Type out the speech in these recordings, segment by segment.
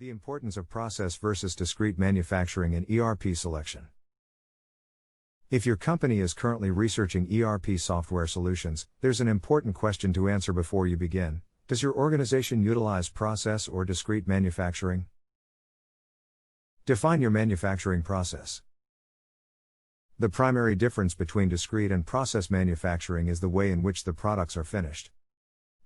The importance of process versus discrete manufacturing in ERP selection. If your company is currently researching ERP software solutions, there's an important question to answer before you begin. Does your organization utilize process or discrete manufacturing? Define your manufacturing process. The primary difference between discrete and process manufacturing is the way in which the products are finished.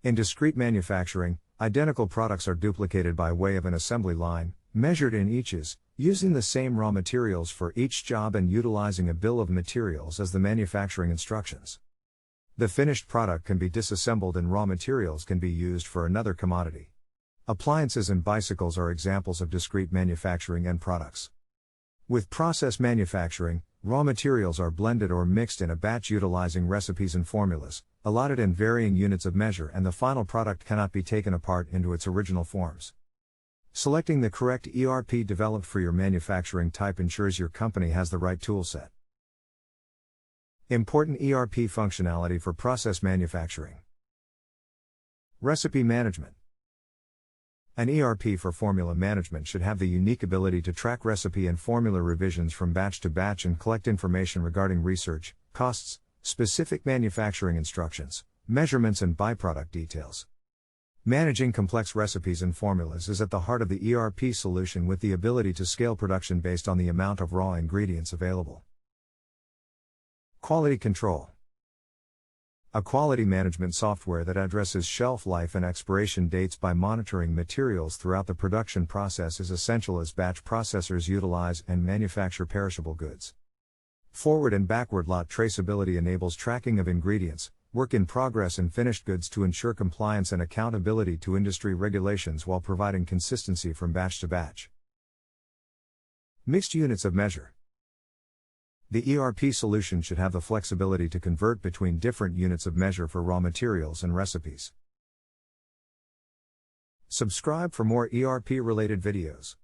In discrete manufacturing, identical products are duplicated by way of an assembly line, measured in eaches, using the same raw materials for each job and utilizing a bill of materials as the manufacturing instructions. The finished product can be disassembled and raw materials can be used for another commodity. Appliances and bicycles are examples of discrete manufacturing end products. With process manufacturing, raw materials are blended or mixed in a batch utilizing recipes and formulas, allotted in varying units of measure, and the final product cannot be taken apart into its original forms. Selecting the correct ERP developed for your manufacturing type ensures your company has the right toolset. Important ERP functionality for process manufacturing. Recipe management. An ERP for formula management should have the unique ability to track recipe and formula revisions from batch to batch and collect information regarding research, costs, specific manufacturing instructions, measurements, and byproduct details. Managing complex recipes and formulas is at the heart of the ERP solution, with the ability to scale production based on the amount of raw ingredients available. Quality control. A quality management software that addresses shelf life and expiration dates by monitoring materials throughout the production process is essential, as batch processors utilize and manufacture perishable goods. Forward and backward lot traceability enables tracking of ingredients, work in progress, and finished goods to ensure compliance and accountability to industry regulations while providing consistency from batch to batch. Mixed units of measure. The ERP solution should have the flexibility to convert between different units of measure for raw materials and recipes. Subscribe for more ERP-related videos.